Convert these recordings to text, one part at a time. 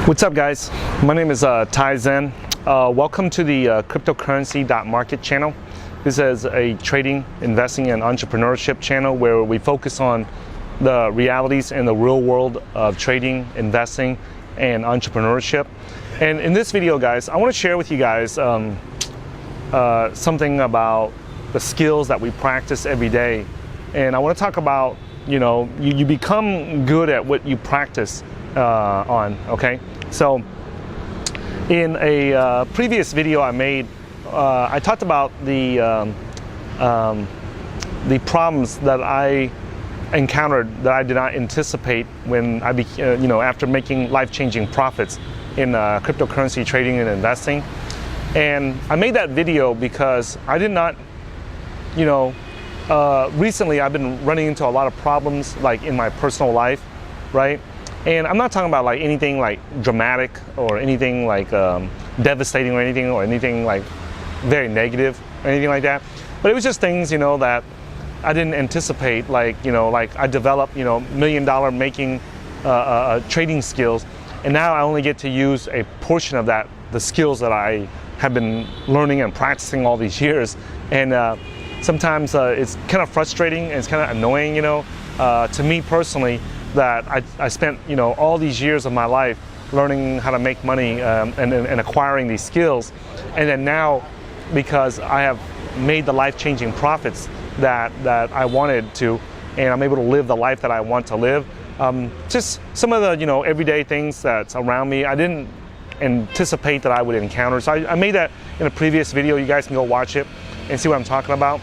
What's up, guys? My name is Tai Zen. Welcome to the cryptocurrency.market channel. This is a trading, investing, and entrepreneurship channel where we focus on the realities in the real world of trading, investing, and entrepreneurship. And in this video, guys, I want to share with you guys something about the skills that we practice every day. And I want to talk about, you become good at what you practice on, okay? So in a previous video I made, I talked about the problems that I encountered that I did not anticipate when I after making life-changing profits in cryptocurrency trading and investing. And I made that video because I did not, recently I've been running into a lot of problems like in my personal life, right? And I'm not talking about like anything like dramatic or anything like devastating or anything like very negative or anything like that. But it was just things, that I didn't anticipate. Like I developed, $1 million making trading skills, and now I only get to use a portion of that, the skills that I have been learning and practicing all these years. And sometimes it's kind of frustrating and it's kind of annoying, to me personally, that I spent all these years of my life learning how to make money and acquiring these skills, and then now, because I have made the life-changing profits that I wanted to, and I'm able to live the life that I want to live, just some of the everyday things that's around me I didn't anticipate that I would encounter. So I made that in a previous video. You guys can go watch it and see what I'm talking about.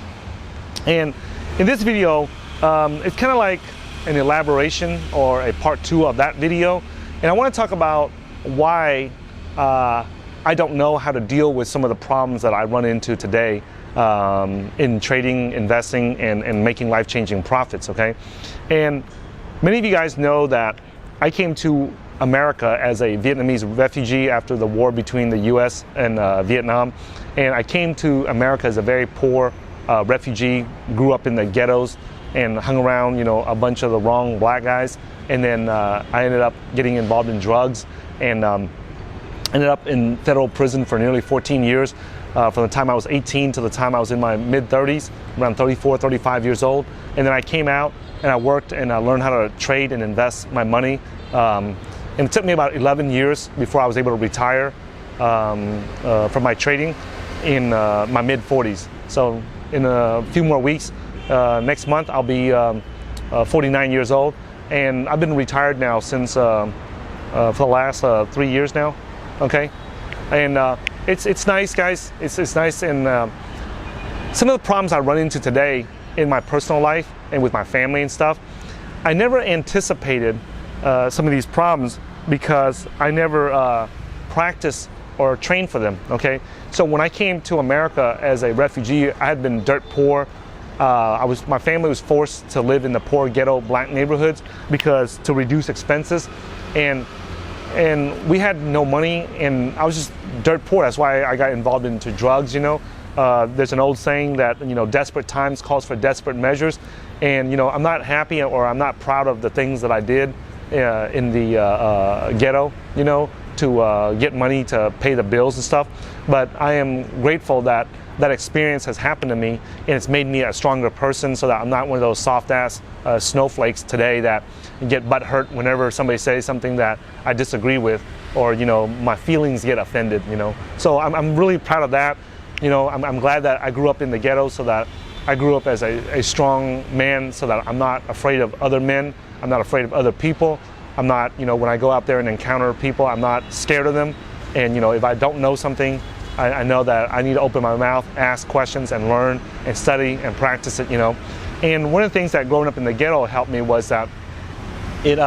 And in this video, it's kind of like an elaboration or a part 2 of that video, and I want to talk about why I don't know how to deal with some of the problems that I run into today in trading, investing, and making life-changing profits, okay? And many of you guys know that I came to America as a Vietnamese refugee after the war between the US and Vietnam, and I came to America as a very poor refugee, grew up in the ghettos, and hung around, a bunch of the wrong black guys. And then I ended up getting involved in drugs and ended up in federal prison for nearly 14 years, from the time I was 18 to the time I was in my mid-30s, around 34, 35 years old. And then I came out and I worked and I learned how to trade and invest my money. And it took me about 11 years before I was able to retire from my trading in my mid-40s. So in a few more weeks, next month I'll be 49 years old, and I've been retired now since for the last 3 years now. Okay, and it's nice, guys. It's nice, and some of the problems I run into today in my personal life and with my family and stuff, I never anticipated some of these problems because I never practiced or trained for them. Okay, so when I came to America as a refugee, I had been dirt poor. My family was forced to live in the poor ghetto black neighborhoods because to reduce expenses, and we had no money, and I was just dirt poor. That's why I got involved into drugs. There's an old saying that desperate times calls for desperate measures, and I'm not happy or I'm not proud of the things that I did in the ghetto, to get money to pay the bills and stuff. But I am grateful that that experience has happened to me, and it's made me a stronger person, so that I'm not one of those soft-ass snowflakes today that get butt hurt whenever somebody says something that I disagree with, or my feelings get offended. So I'm really proud of that. I'm glad that I grew up in the ghetto, so that I grew up as a strong man, so that I'm not afraid of other men. I'm not afraid of other people. I'm not, when I go out there and encounter people, I'm not scared of them. And if I don't know something, I know that I need to open my mouth, ask questions, and learn and study and practice it. And one of the things that growing up in the ghetto helped me was that it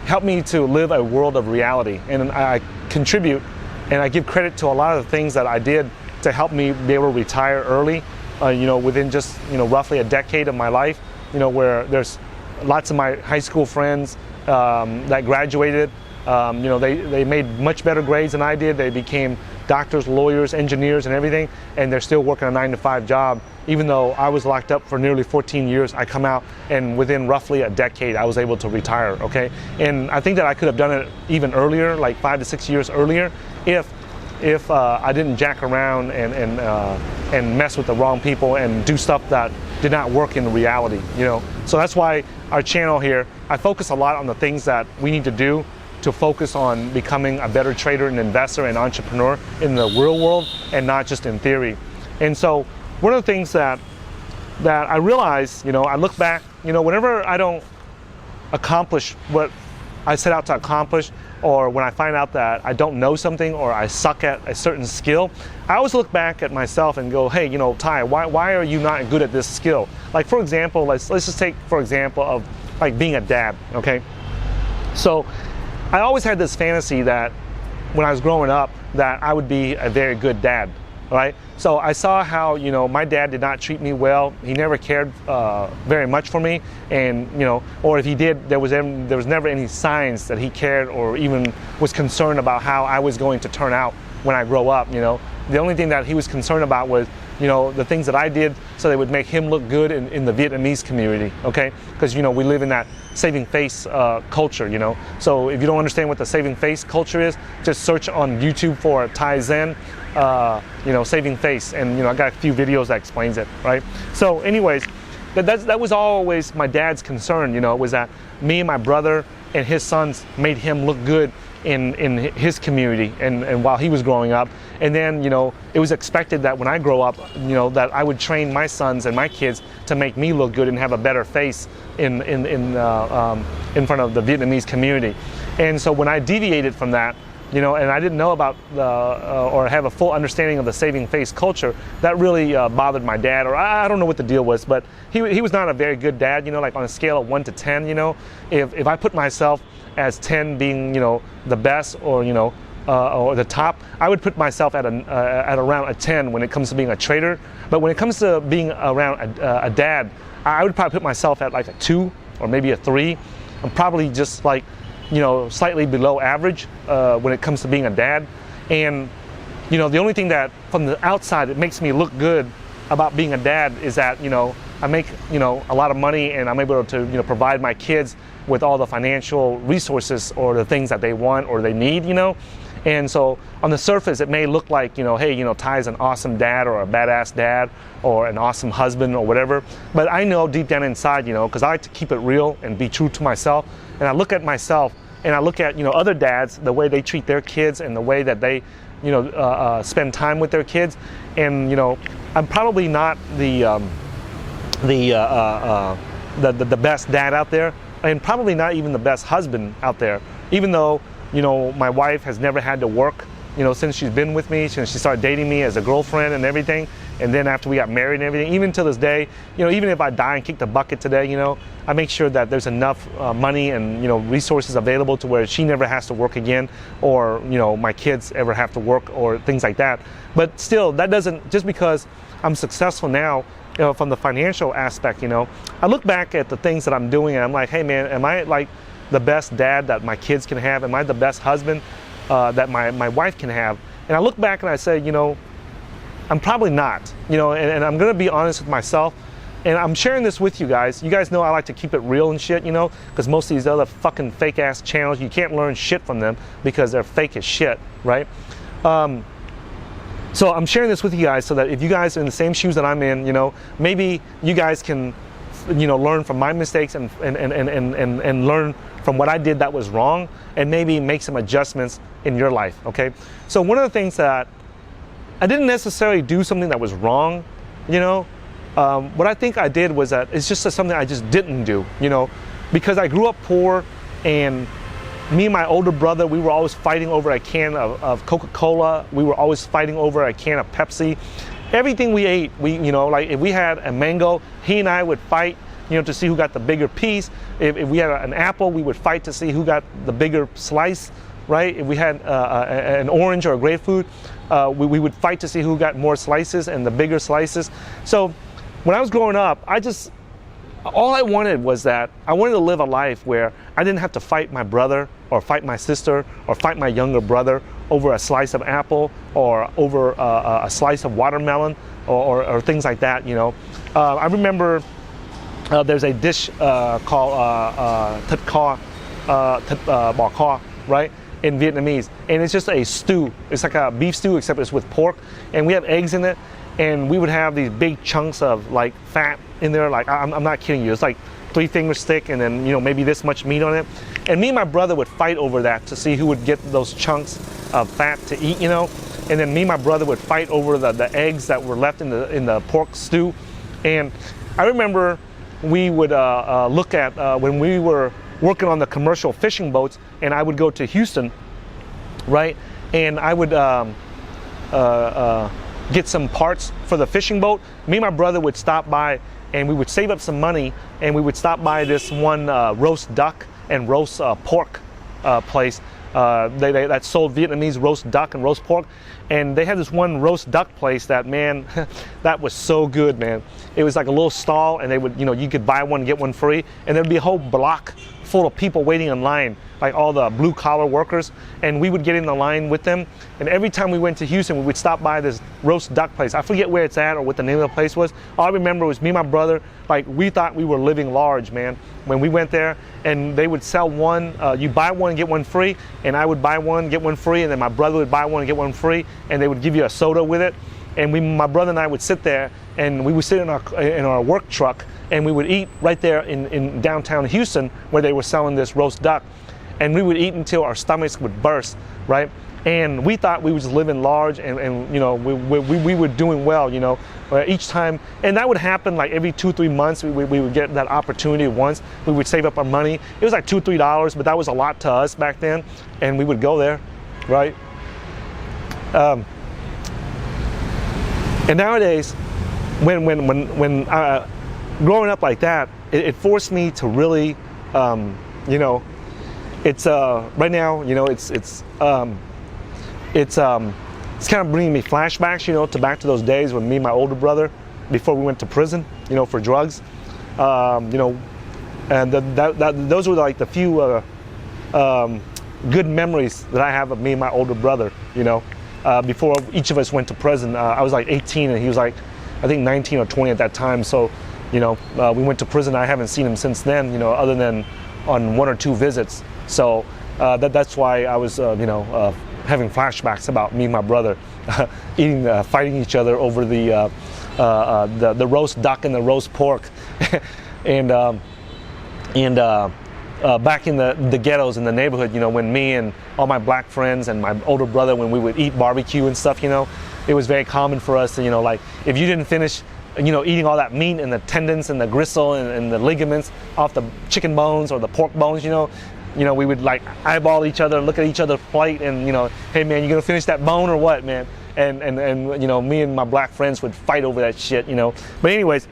helped me to live a world of reality. And I contribute and I give credit to a lot of the things that I did to help me be able to retire early. Within just roughly a decade of my life. Where there's lots of my high school friends that graduated. They made much better grades than I did. They became doctors, lawyers, engineers, and everything, and they're still working a 9-to-5 job. Even though I was locked up for nearly 14 years, I come out and within roughly a decade, I was able to retire, okay? And I think that I could have done it even earlier, like 5 to 6 years earlier, if I didn't jack around and mess with the wrong people and do stuff that did not work in reality, you know? So that's why our channel here, I focus a lot on the things that we need to do to focus on becoming a better trader and investor and entrepreneur in the real world and not just in theory. And so one of the things that I realize, you know, I look back, you know, whenever I don't accomplish what I set out to accomplish, or when I find out that I don't know something or I suck at a certain skill, I always look back at myself and go, hey, you know, Ty, why are you not good at this skill? Like, for example, let's just take, for example, of like being a dad, okay? So I always had this fantasy that when I was growing up that I would be a very good dad, right? So I saw how, you know, my dad did not treat me well. He never cared very much for me, and, you know, or if he did, there was never any signs that he cared or even was concerned about how I was going to turn out when I grow up, you know. The only thing that he was concerned about was, you know, the things that I did so they would make him look good in the Vietnamese community, okay? Because, you know, we live in that saving face culture, you know. So if you don't understand what the saving face culture is, just search on YouTube for Ty Zen, you know, saving face, and, you know, I got a few videos that explains it, right? So anyways, that was always my dad's concern, you know, was that me and my brother and his sons made him look good in his community and while he was growing up. And then, you know, it was expected that when I grow up, you know, that I would train my sons and my kids to make me look good and have a better face in front of the Vietnamese community. And so when I deviated from that, you know, and I didn't know about or have a full understanding of the saving face culture, that really bothered my dad, or I don't know what the deal was, but he was not a very good dad, you know, like on a scale of 1 to 10, you know, if I put myself as 10 being, you know, the best, or, you know, or the top, I would put myself at around a 10 when it comes to being a trader. But when it comes to being around a dad, I would probably put myself at like a 2 or maybe a 3. I'm probably just like, you know, slightly below average when it comes to being a dad. And, you know, the only thing that from the outside it makes me look good about being a dad is that, you know, I make, you know, a lot of money and I'm able to, you know, provide my kids with all the financial resources or the things that they want or they need, you know. And so on the surface it may look like, you know, hey, you know, Ty's an awesome dad or a badass dad or an awesome husband or whatever. But I know deep down inside, you know, because I like to keep it real and be true to myself. And I look at myself and I look at, you know, other dads, the way they treat their kids and the way that they, you know, spend time with their kids. And, you know, I'm probably not the best dad out there, and probably not even the best husband out there, even though, you know, my wife has never had to work, you know, since she's been with me, since she started dating me as a girlfriend and everything. And then after we got married and everything, even to this day, you know, even if I die and kick the bucket today, you know, I make sure that there's enough money and, you know, resources available to where she never has to work again, or, you know, my kids ever have to work or things like that. But still, that doesn't, just because I'm successful now, you know, from the financial aspect, you know, I look back at the things that I'm doing and I'm like, hey man, am I like the best dad that my kids can have? Am I the best husband that my wife can have? And I look back and I say, you know, I'm probably not, you know, and I'm gonna be honest with myself. And I'm sharing this with you guys. You guys know I like to keep it real and shit, you know, because most of these other fucking fake ass channels, you can't learn shit from them because they're fake as shit, right? So I'm sharing this with you guys so that if you guys are in the same shoes that I'm in, you know, maybe you guys can, you know, learn from my mistakes and learn from what I did that was wrong, and maybe make some adjustments in your life, okay? So one of the things that I didn't necessarily do something that was wrong, you know. What I think I did was that it's just something I just didn't do, you know, because I grew up poor, and me and my older brother, we were always fighting over a can of Coca-Cola. We were always fighting over a can of Pepsi. Everything we ate, you know, like if we had a mango, he and I would fight, you know, to see who got the bigger piece. If we had an apple, we would fight to see who got the bigger slice, right? If we had an orange or a grapefruit, we would fight to see who got more slices and the bigger slices. So when I was growing up, all I wanted was that I wanted to live a life where I didn't have to fight my brother or fight my sister or fight my younger brother over a slice of apple or over a slice of watermelon or things like that, you know. I remember there's a dish called thịt kho, bò kho, right, in Vietnamese, and it's just a stew. It's like a beef stew except it's with pork, and we have eggs in it, and we would have these big chunks of like fat in there. Like I'm not kidding you. It's like 3 fingers thick, and then, you know, maybe this much meat on it. And me and my brother would fight over that to see who would get those chunks of fat to eat, you know. And then me and my brother would fight over the eggs that were left in the pork stew. And I remember we would look at when we were working on the commercial fishing boats, and I would go to Houston, right? And I would get some parts for the fishing boat. Me and my brother would stop by, and we would save up some money, and we would stop by this one roast duck and roast pork place that sold Vietnamese roast duck and roast pork. And they had this one roast duck place that, man, that was so good, man. It was like a little stall, and they would, you know, you could buy one, get one free, and there'd be a whole block full of people waiting in line, like all the blue collar workers, and we would get in the line with them. And every time we went to Houston, we would stop by this roast duck place. I forget where it's at or what the name of the place was. All I remember was me and my brother, like, we thought we were living large, man, when we went there. And they would sell one, you buy one and get one free, and I would buy one, get one free, and then my brother would buy one and get one free, and they would give you a soda with it. And my brother and I would sit there, and we would sit in our work truck, and we would eat right there in downtown Houston, where they were selling this roast duck. And we would eat until our stomachs would burst, right? And we thought we was living large, and you know, we were doing well, you know, each time. And that would happen like every 2-3 months. We would get that opportunity once. We would save up our money. It was like $2-3, but that was a lot to us back then. And we would go there, right? And nowadays, when growing up like that, it forced me to really, you know, it's right now, you know, it's kind of bringing me flashbacks, you know, back to those days when me and my older brother, before we went to prison, you know, for drugs, you know, and those were like the few good memories that I have of me and my older brother, you know. Before each of us went to prison, I was like 18 and he was like, I think 19 or 20 at that time. So, you know, we went to prison. I haven't seen him since then, you know, other than on 1 or 2 visits. So that's why I was, you know, having flashbacks about me and my brother fighting each other over the roast duck and the roast pork, and back in the ghettos in the neighborhood, you know, when me and all my black friends and my older brother, when we would eat barbecue and stuff, you know, it was very common for us to, you know, like, if you didn't finish, you know, eating all that meat and the tendons and the gristle and the ligaments off the chicken bones or the pork bones, you know, we would like eyeball each other, look at each other's plate, and, you know, hey man, you gonna finish that bone or what, man? And you know, me and my black friends would fight over that shit, you know. But anyways,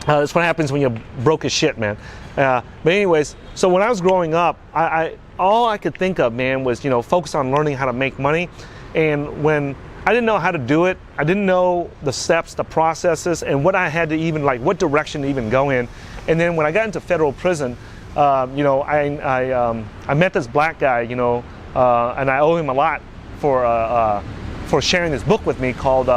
that's what happens when you're broke as shit, man. But anyways, so when I was growing up, I all I could think of, man, was, you know, focus on learning how to make money. And when I didn't know how to do it, I didn't know the steps, the processes, and what I had to even, like, what direction to even go in. And then when I got into federal prison, you know, I met this black guy, you know, and I owe him a lot for sharing this book with me called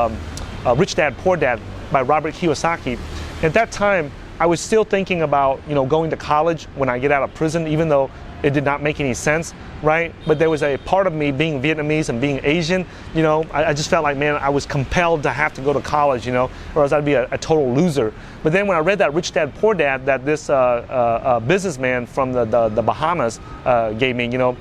Rich Dad Poor Dad by Robert Kiyosaki. At that time, I was still thinking about, you know, going to college when I get out of prison, even though it did not make any sense, right? But there was a part of me, being Vietnamese and being Asian, you know, I just felt like, man, I was compelled to have to go to college, you know, or else I'd be a total loser. But then when I read that Rich Dad Poor Dad that this businessman from the Bahamas gave me, you know,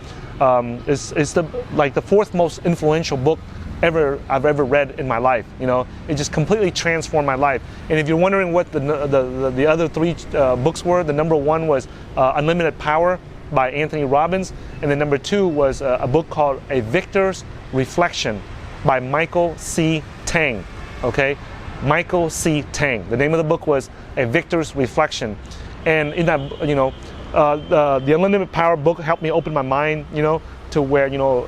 it's the 4th most influential book I've ever read in my life. You know, it just completely transformed my life. And if you're wondering what the other 3 books were, the number 1 was Unlimited Power by Anthony Robbins, and then number 2 was a book called A Victor's Reflection by Michael C. Tang. Okay, Michael C. Tang. The name of the book was A Victor's Reflection, and in that, you know, the Unlimited Power book helped me open my mind, you know, to where, you know,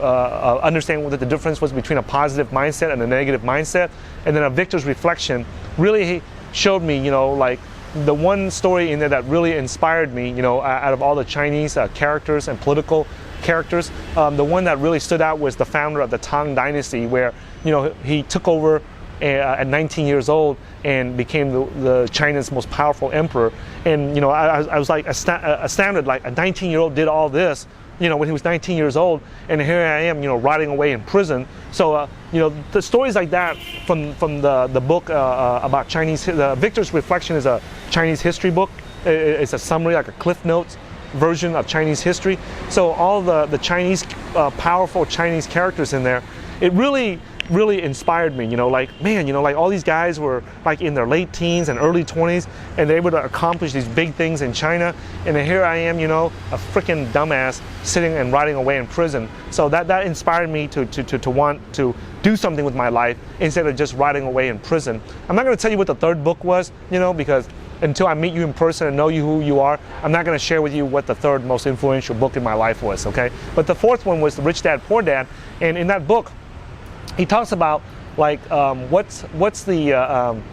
understanding what the difference was between a positive mindset and a negative mindset. And then A Victor's Reflection really showed me, you know, like, the one story in there that really inspired me, you know, out of all the Chinese characters and political characters, the one that really stood out was the founder of the Tang Dynasty, where, you know, he took over at 19 years old and became the China's most powerful emperor. And, you know, I was like astounded, like a 19-year-old did all this, you know, when he was 19 years old, and here I am, you know, rotting away in prison. So, you know, the stories like that from the book about Chinese, Victor's Reflection is a Chinese history book. It's a summary, like a Cliff Notes version of Chinese history. So all the Chinese, powerful Chinese characters in there, it really inspired me, you know, like, man, you know, like all these guys were like in their late teens and early 20s, and they would accomplish these big things in China, and then here I am, you know, a freaking dumbass sitting and rotting away in prison. So that inspired me to want to do something with my life instead of just rotting away in prison. I'm not going to tell you what the third book was, you know, because until I meet you in person and know you who you are, I'm not going to share with you what the third most influential book in my life was, okay? But the fourth one was The Rich Dad, Poor Dad, and in that book, he talks about like what's the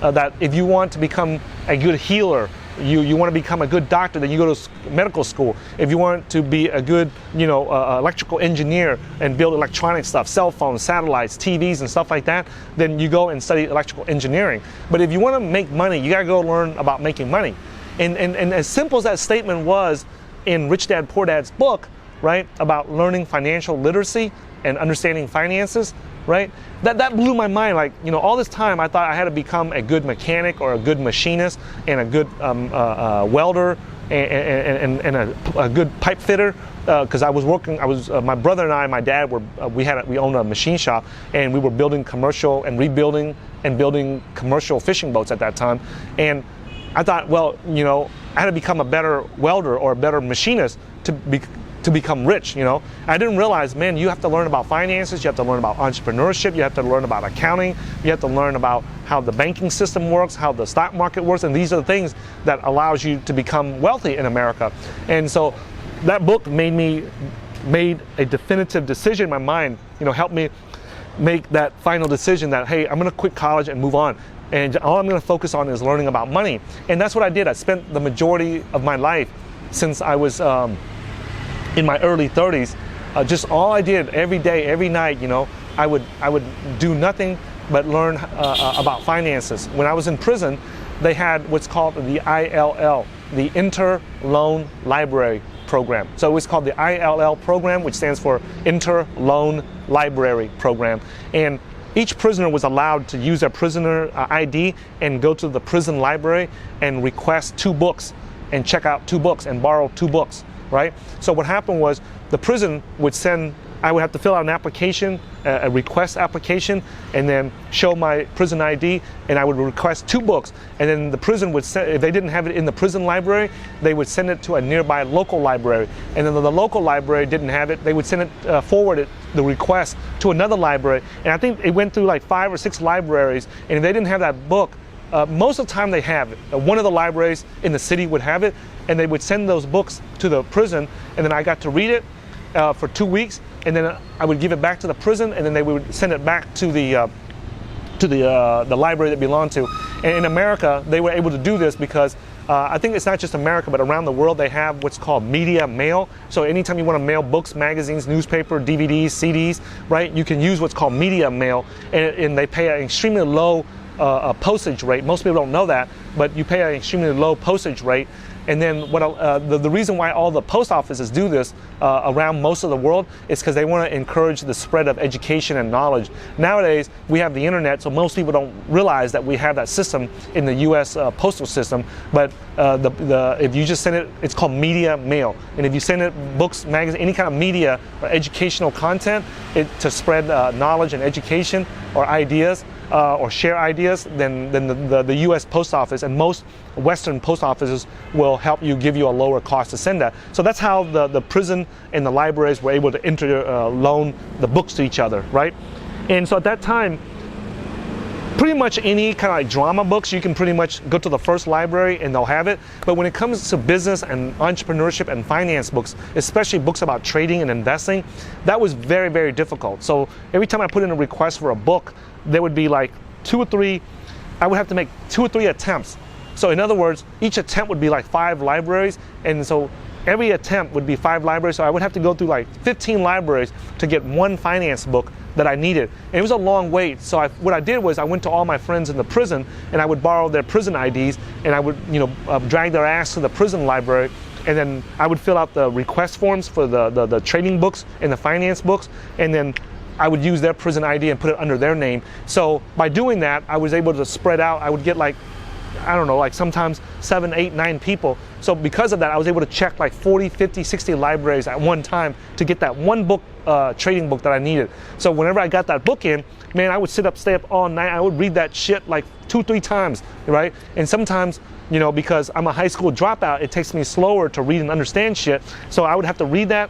that if you want to become a good healer, you want to become a good doctor, then you go to medical school. If you want to be a good, you know, electrical engineer and build electronic stuff, cell phones, satellites, TVs, and stuff like that, then you go and study electrical engineering. But if you want to make money, you got to go learn about making money. And as simple as that statement was in Rich Dad, Poor Dad's book, right, about learning financial literacy and understanding finances, right? That blew my mind. Like, you know, all this time I thought I had to become a good mechanic or a good machinist and a good welder and a good pipe fitter, because I was working. My brother and I, my dad we owned a machine shop, and we were building commercial and rebuilding and building commercial fishing boats at that time. And I thought, well, you know, I had to become a better welder or a better machinist to become rich, you know. I didn't realize, man, you have to learn about finances, you have to learn about entrepreneurship, you have to learn about accounting, you have to learn about how the banking system works, how the stock market works, and these are the things that allows you to become wealthy in America. And so that book made a definitive decision in my mind, you know, helped me make that final decision that, hey, I'm gonna quit college and move on. And all I'm gonna focus on is learning about money. And that's what I did. I spent the majority of my life since I was in my early 30s, just all I did every day, every night, you know, I would do nothing but learn about finances. When I was in prison, they had what's called the ILL, the Interloan Library Program. So it was called the ILL program, which stands for Interloan Library Program. And each prisoner was allowed to use their prisoner ID and go to the prison library and request 2 books and check out 2 books and borrow 2 books. Right? So what happened was the prison would I would have to fill out an application, a request application, and then show my prison ID, and I would request 2 books. And then the prison would send, if they didn't have it in the prison library, they would send it to a nearby local library. And then the local library didn't have it, they would send it, forward the request to another library. And I think it went through like 5 or 6 libraries, and if they didn't have that book, most of the time they have it. One of the libraries in the city would have it, and they would send those books to the prison, and then I got to read it for 2 weeks, and then I would give it back to the prison, and then they would send it back to the library that belonged to. And in America, they were able to do this because I think it's not just America, but around the world they have what's called media mail. So anytime you want to mail books, magazines, newspaper, DVDs, CDs, right, you can use what's called media mail, and they pay an extremely low postage rate. Most people don't know that, but you pay an extremely low postage rate. And then the reason why all the post offices do this around most of the world is because they want to encourage the spread of education and knowledge. Nowadays, we have the internet, so most people don't realize that we have that system in the U.S. Postal system. But if you just send it, it's called media mail. And if you send it books, magazines, any kind of media or educational content to spread knowledge and education or ideas, or share ideas, then the U.S. Post Office and most Western post offices will help you, give you a lower cost to send that. So that's how the prison and the libraries were able to loan the books to each other, right? And so at that time, pretty much any kind of like drama books, you can pretty much go to the first library and they'll have it. But when it comes to business and entrepreneurship and finance books, especially books about trading and investing, that was very, very difficult. So every time I put in a request for a book, there would be like 2 or 3, I would have to make 2 or 3 attempts So in other words, each attempt would be like 5 libraries, and so every attempt would be 5 libraries. So I would have to go through like 15 libraries to get one finance book that I needed. And it was a long wait. So what I did was I went to all my friends in the prison, and I would borrow their prison IDs, and I would, drag their ass to the prison library, and then I would fill out the request forms for the trading books and the finance books, and then I would use their prison ID and put it under their name. So by doing that, I was able to spread out. I would get like, I don't know, like sometimes 7, 8, 9 people. So because of that, I was able to check like 40, 50, 60 libraries at one time to get that one book, trading book that I needed. So whenever I got that book in, man, I would stay up all night. I would read that shit like 2, 3 times, right? And sometimes, because I'm a high school dropout, it takes me slower to read and understand shit. So I would have to read that,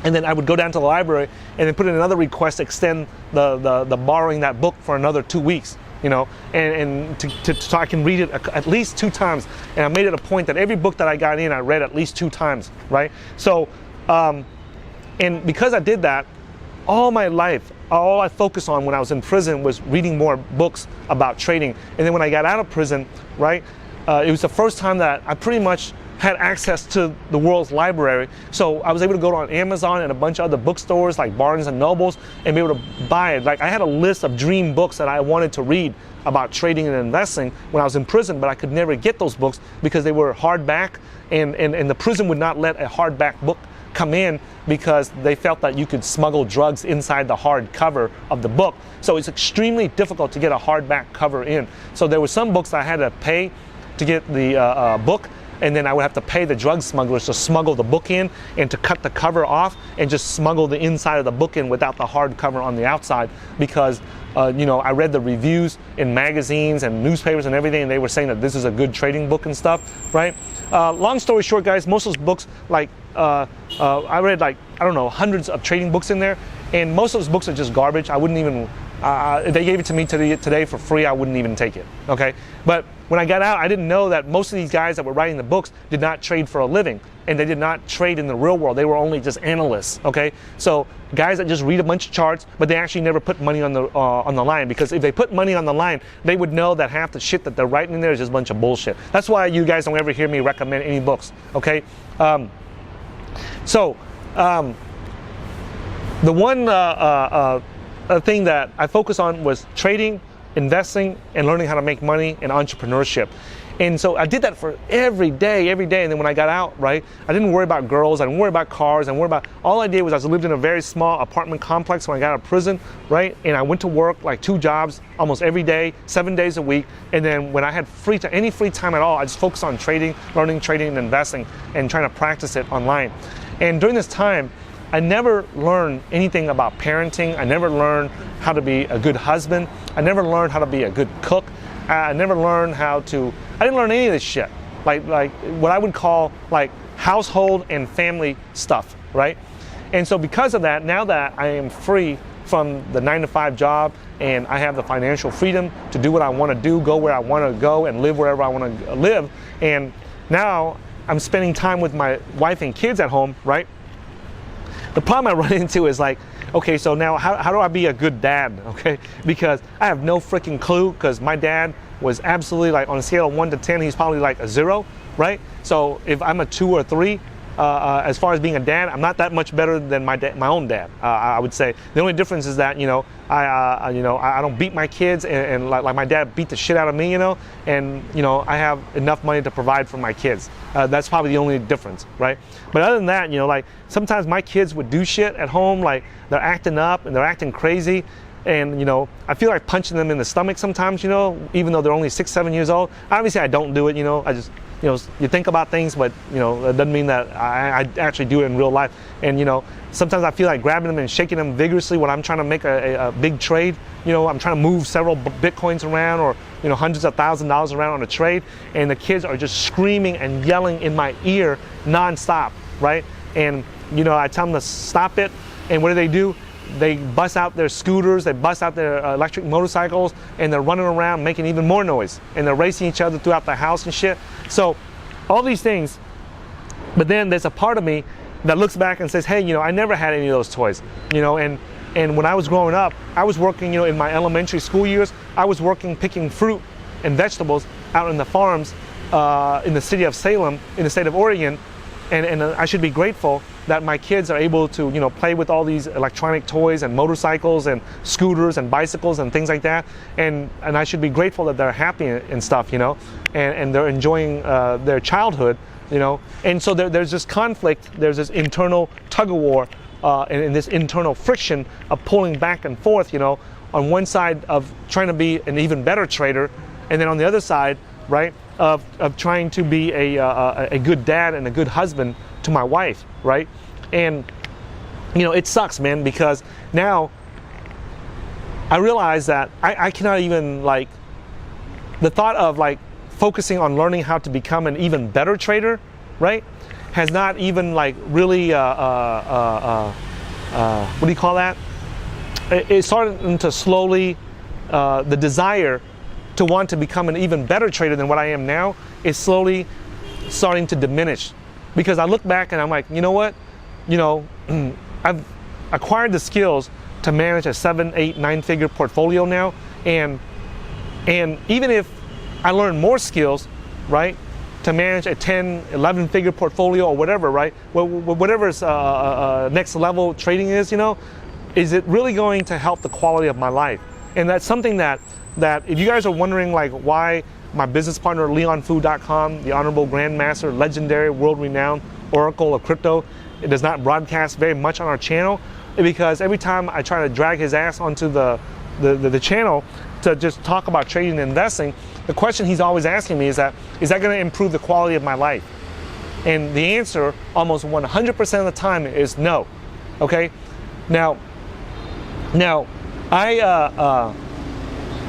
and then I would go down to the library and then put in another request to extend the borrowing that book for another 2 weeks. And so I can read it at least 2 times. And I made it a point that every book that I got in, I read at least 2 times, right? So, and because I did that, all my life, all I focused on when I was in prison was reading more books about trading. And then when I got out of prison, right, it was the first time that I pretty much had access to the world's library. So I was able to go on Amazon and a bunch of other bookstores like Barnes and Nobles and be able to buy it. Like I had a list of dream books that I wanted to read about trading and investing when I was in prison, but I could never get those books because they were hardback, and the prison would not let a hardback book come in because they felt that you could smuggle drugs inside the hard cover of the book. So it's extremely difficult to get a hardback cover in. So there were some books I had to pay to get the book, and then I would have to pay the drug smugglers to smuggle the book in and to cut the cover off and just smuggle the inside of the book in without the hard cover on the outside, because I read the reviews in magazines and newspapers and everything, and they were saying that this is a good trading book and stuff, right? Long story short, guys, most of those books, like I read like, I don't know, hundreds of trading books in there, and most of those books are just garbage. I wouldn't even, if they gave it to me today for free, I wouldn't even take it, okay? But when I got out, I didn't know that most of these guys that were writing the books did not trade for a living, and they did not trade in the real world. They were only just analysts, okay? So guys that just read a bunch of charts, but they actually never put money on the line, because if they put money on the line, they would know that half the shit that they're writing in there is just a bunch of bullshit. That's why you guys don't ever hear me recommend any books, okay? The one thing that I focused on was trading, investing, and learning how to make money and entrepreneurship. And so I did that for every day. And then when I got out, right, I didn't worry about girls, I didn't worry about cars, all I did was I lived in a very small apartment complex when I got out of prison, right? And I went to work like 2 jobs almost every day, 7 days a week. And then when I had any free time at all, I just focused on trading, learning trading and investing, and trying to practice it online. And during this time, I never learned anything about parenting. I never learned how to be a good husband. I never learned how to be a good cook. I never learned I didn't learn any of this shit. Like what I would call like household and family stuff, right? And so because of that, now that I am free from the 9-to-5 job and I have the financial freedom to do what I want to do, go where I want to go, and live wherever I want to live, and now I'm spending time with my wife and kids at home, right? The problem I run into is like, okay, so now how do I be a good dad, okay? Because I have no freaking clue, because my dad was absolutely like, on a scale of 1 to 10, he's probably like a 0, right? So if I'm a 2 or 3, as far as being a dad, I'm not that much better than my own dad. I would say the only difference is that I don't beat my kids, and like my dad beat the shit out of me, and I have enough money to provide for my kids. That's probably the only difference, right? But other than that, like sometimes my kids would do shit at home, like they're acting up and they're acting crazy. And I feel like punching them in the stomach sometimes, even though they're only 6, 7 years old. Obviously I don't do it, I just, you think about things, but it doesn't mean that I actually do it in real life. And sometimes I feel like grabbing them and shaking them vigorously when I'm trying to make a big trade. I'm trying to move several bitcoins around, or hundreds of $1,000s around on a trade, and the kids are just screaming and yelling in my ear nonstop, right? And I tell them to stop it, and what do? They bust out their scooters, they bust out their electric motorcycles, and they're running around making even more noise, and they're racing each other throughout the house and shit. So all these things, but then there's a part of me that looks back and says, hey, I never had any of those toys, and when I was growing up, I was working, in my elementary school years, I was working picking fruit and vegetables out in the farms in the city of Salem, in the state of Oregon, and I should be grateful that my kids are able to, you know, play with all these electronic toys and motorcycles and scooters and bicycles and things like that, and I should be grateful that they're happy and stuff, you know, and they're enjoying their childhood, you know. And so there's this conflict, there's this internal tug of war, and this internal friction of pulling back and forth, you know, on one side of trying to be an even better trader, and then on the other side, right, of trying to be a good dad and a good husband to my wife, right? And you know, it sucks, man, because now I realize that I cannot even, like, the thought of like focusing on learning how to become an even better trader, right, has not even like really what do you call that? It's starting to slowly, the desire to want to become an even better trader than what I am now is slowly starting to diminish. Because I look back and I'm like, you know what? You know, I've acquired the skills to manage a 7, 8, 9-figure portfolio now, and even if I learn more skills, right, to manage a 10, 11-figure portfolio or whatever, right, whatever's next level trading is, you know, is it really going to help the quality of my life? And that's something that if you guys are wondering, like, why my business partner, LeonFu.com, the Honorable Grandmaster, legendary, world-renowned oracle of crypto, it does not broadcast very much on our channel, because every time I try to drag his ass onto the channel to just talk about trading and investing, the question he's always asking me is that going to improve the quality of my life? And the answer, almost 100% of the time, is no. Okay? Now,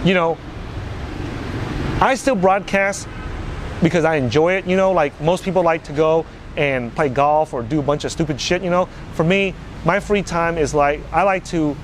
you know, I still broadcast because I enjoy it, you know, like most people like to go and play golf or do a bunch of stupid shit, you know. For me, my free time is like, I like to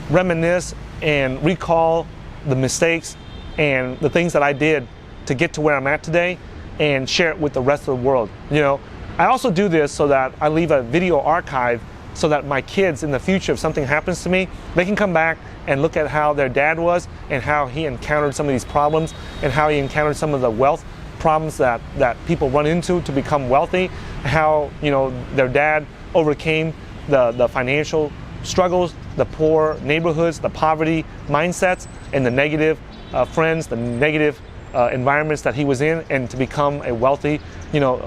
reminisce and recall the mistakes and the things that I did to get to where I'm at today and share it with the rest of the world, you know. I also do this so that I leave a video archive so that my kids in the future, if something happens to me, they can come back and look at how their dad was and how he encountered some of these problems and how he encountered some of the wealth problems that people run into to become wealthy, how, you know, their dad overcame the financial struggles, the poor neighborhoods, the poverty mindsets, and the negative friends, the negative environments that he was in, and to become a wealthy, you know,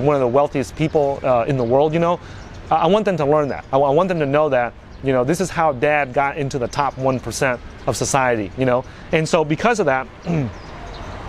one of the wealthiest people in the world, you know. I want them to learn that. I want them to know that, you know, this is how dad got into the top 1% of society, you know. And so because of that,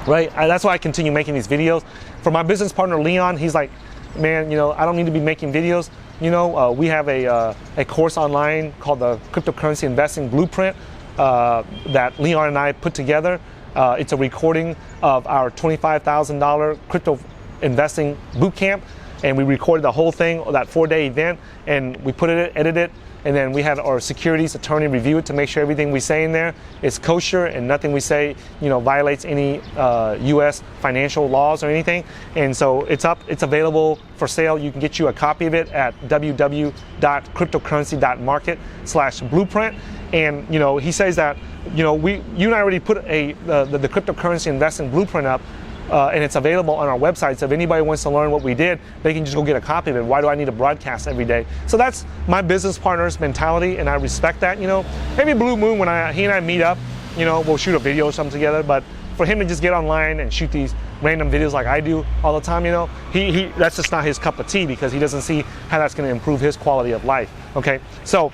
right, that's why I continue making these videos. For my business partner, Leon, he's like, man, you know, I don't need to be making videos. You know, we have a course online called the Cryptocurrency Investing Blueprint that Leon and I put together. It's a recording of our $25,000 crypto investing bootcamp. And we recorded the whole thing, that 4-day event, and we put it, edited it, and then we had our securities attorney review it to make sure everything we say in there is kosher and nothing we say, you know, violates any U.S. financial laws or anything. And so it's up, it's available for sale. You can get you a copy of it at www.cryptocurrency.market/blueprint. And you know, he says that, you know, you and I already put the cryptocurrency investing blueprint up. And it's available on our website, so if anybody wants to learn what we did, they can just go get a copy of it. Why do I need to broadcast every day? So that's my business partner's mentality, and I respect that, you know. Maybe Blue Moon, when he and I meet up, you know, we'll shoot a video or something together, but for him to just get online and shoot these random videos like I do all the time, you know, he that's just not his cup of tea, because he doesn't see how that's going to improve his quality of life, okay? So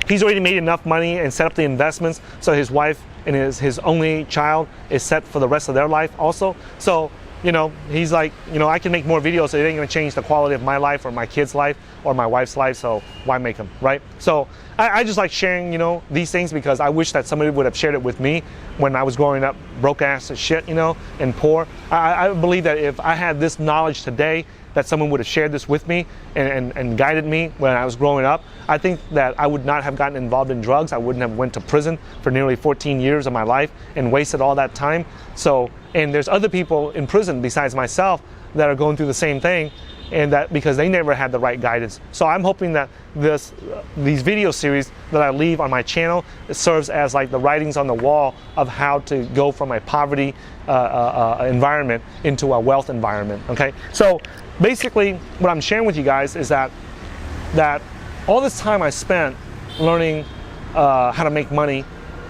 he's already made enough money and set up the investments so his wife and his only child is set for the rest of their life also. So, you know, he's like, you know, I can make more videos, so it ain't gonna change the quality of my life or my kid's life or my wife's life, so why make them, right? So I just like sharing, you know, these things, because I wish that somebody would have shared it with me when I was growing up broke ass as shit, you know, and poor. I believe that if I had this knowledge today, that someone would have shared this with me and guided me when I was growing up, I think that I would not have gotten involved in drugs. I wouldn't have went to prison for nearly 14 years of my life and wasted all that time. So, and there's other people in prison besides myself that are going through the same thing, and that because they never had the right guidance. So I'm hoping that these video series that I leave on my channel, it serves as like the writings on the wall of how to go from a poverty environment into a wealth environment. Okay, so basically what I'm sharing with you guys is that all this time I spent learning how to make money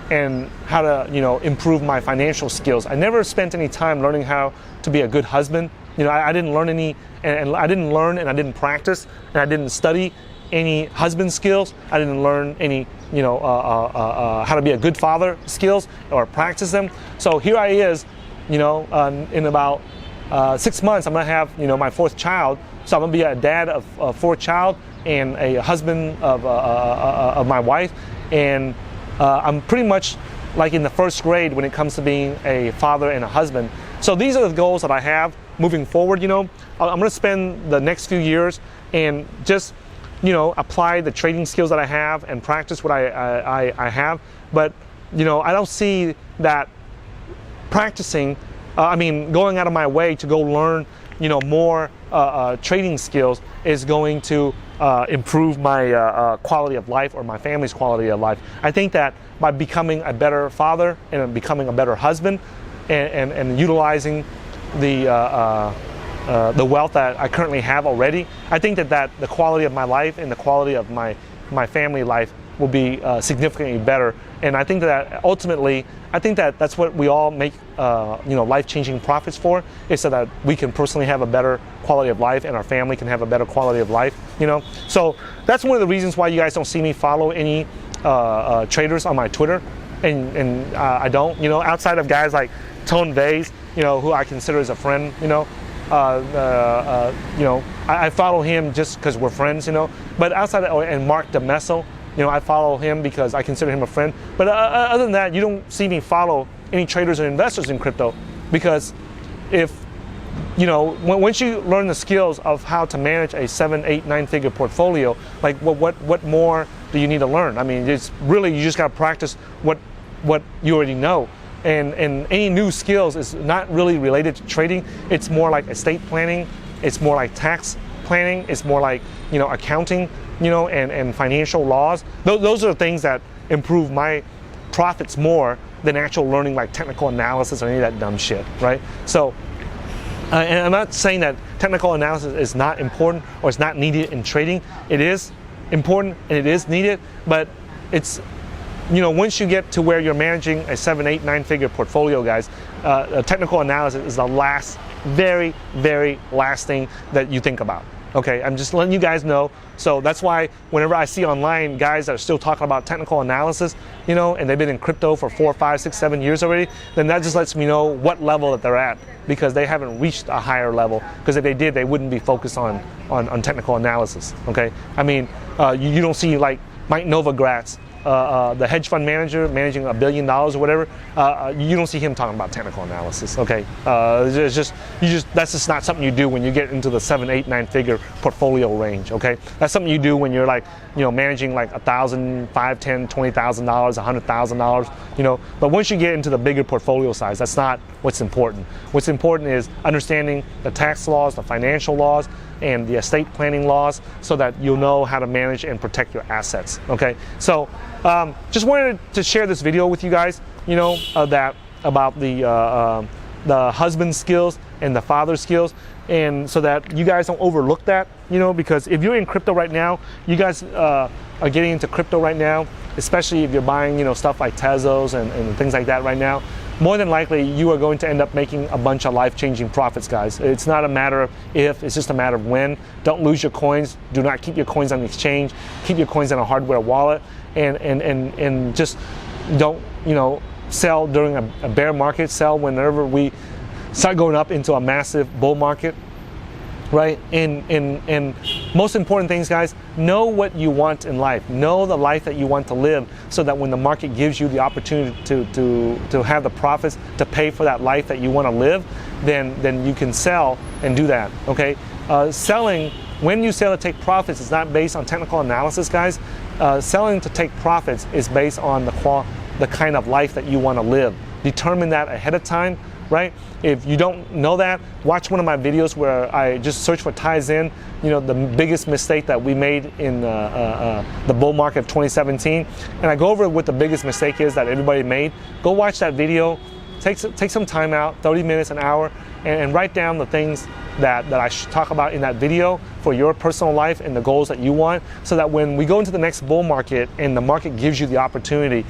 and how to, you know, improve my financial skills. I never spent any time learning how to be a good husband. You know, I didn't learn any, and I didn't learn, and I didn't practice, and I didn't study any husband skills. I didn't learn any, you know, how to be a good father skills or practice them. So here I is, you know, in about 6 months, I'm gonna have, you know, my 4th child. So I'm gonna be a dad of a 4th child and a husband of my wife, and I'm pretty much like in the 1st grade when it comes to being a father and a husband. So these are the goals that I have moving forward. You know, I'm going to spend the next few years and just, you know, apply the trading skills that I have and practice what I have. But, you know, I don't see that practicing, going out of my way to go learn, you know, more trading skills is going to improve my quality of life or my family's quality of life. I think that by becoming a better father and becoming a better husband and utilizing the wealth that I currently have already, I think that the quality of my life and the quality of my family life will be significantly better. And I think that ultimately, I think that that's what we all make you know, life-changing profits for, is so that we can personally have a better quality of life and our family can have a better quality of life, you know. So that's one of the reasons why you guys don't see me follow any traders on my Twitter, and I don't, you know, outside of guys like Tone Vays, you know, who I consider as a friend, you know. You know, I follow him just because we're friends, you know. But outside of, and Mark DeMesso, you know, I follow him because I consider him a friend. But other than that, you don't see me follow any traders or investors in crypto, because if, you know, once you learn the skills of how to manage a 7, 8, 9-figure portfolio, like what more do you need to learn? I mean, it's really, you just got to practice what you already know. And any new skills is not really related to trading. It's more like estate planning. It's more like tax planning. It's more like, you know, accounting, you know, and financial laws. Those are the things that improve my profits more than actual learning like technical analysis or any of that dumb shit, right? So, and I'm not saying that technical analysis is not important or it's not needed in trading. It is important and it is needed, but it's, you know, once you get to where you're managing a 7, 8, 9-figure portfolio, guys, technical analysis is the last, very, very last thing that you think about. Okay, I'm just letting you guys know. So that's why whenever I see online guys that are still talking about technical analysis, you know, and they've been in crypto for 4, 5, 6, 7 years already, then that just lets me know what level that they're at, because they haven't reached a higher level. Because if they did, they wouldn't be focused on technical analysis. Okay, I mean, you don't see like Mike Novogratz, the hedge fund manager managing $1 billion or whatever, you don't see him talking about technical analysis. Okay, it's just that's just not something you do when you get into the 7, 8, 9-figure portfolio range. Okay, that's something you do when you're like, you know, managing like $1,000, $5,000, $10,000, $20,000, $100,000. You know, but once you get into the bigger portfolio size, that's not what's important. What's important is understanding the tax laws, the financial laws, and the estate planning laws, so that you'll know how to manage and protect your assets. Okay, so just wanted to share this video with you guys, you know, that about the husband skills and the father skills, and so that you guys don't overlook that, you know, because if you're in crypto right now, you guys are getting into crypto right now, especially if you're buying, you know, stuff like Tezos and things like that right now, more than likely you are going to end up making a bunch of life-changing profits, guys. It's not a matter of if, it's just a matter of when. Don't lose your coins. Do not keep your coins on the exchange. Keep your coins in a hardware wallet, and just don't, you know, sell during a bear market. Sell whenever we start going up into a massive bull market, right? And most important things, guys, know what you want in life. Know the life that you want to live, so that when the market gives you the opportunity to have the profits to pay for that life that you want to live, then you can sell and do that. Okay, selling, when you sell to take profits, is not based on technical analysis, guys. Selling to take profits is based on the kind of life that you want to live. Determine that ahead of time. right? If you don't know that, watch one of my videos where I just search for Tai Zen, you know, the biggest mistake that we made in the bull market of 2017. And I go over what the biggest mistake is that everybody made. Go watch that video, take some time out, 30 minutes, an hour, and write down the things that I should talk about in that video for your personal life and the goals that you want, so that when we go into the next bull market and the market gives you the opportunity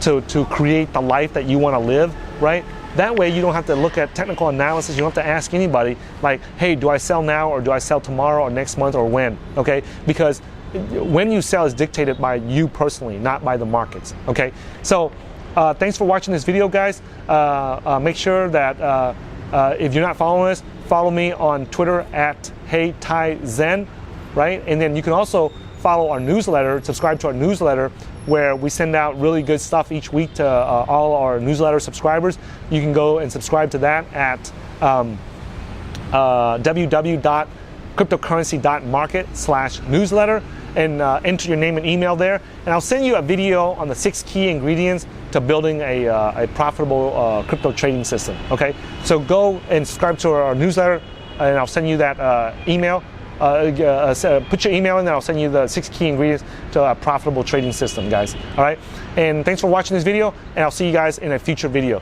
to create the life that you want to live, right? That way you don't have to look at technical analysis. You don't have to ask anybody like, hey, do I sell now or do I sell tomorrow or next month or when, okay? Because when you sell is dictated by you personally, not by the markets, okay? So thanks for watching this video, guys. Make sure that if you're not following us, follow me on Twitter at HeyTaiZen, right? And then you can also follow our newsletter, subscribe to our newsletter, where we send out really good stuff each week to all our newsletter subscribers. You can go and subscribe to that at www.cryptocurrency.market/newsletter and enter your name and email there. And I'll send you a video on the 6 key ingredients to building a profitable crypto trading system, okay? So go and subscribe to our newsletter and I'll send you that email. Put your email in there, I'll send you the 6 key ingredients to a profitable trading system, guys. All right? And thanks for watching this video, and I'll see you guys in a future video.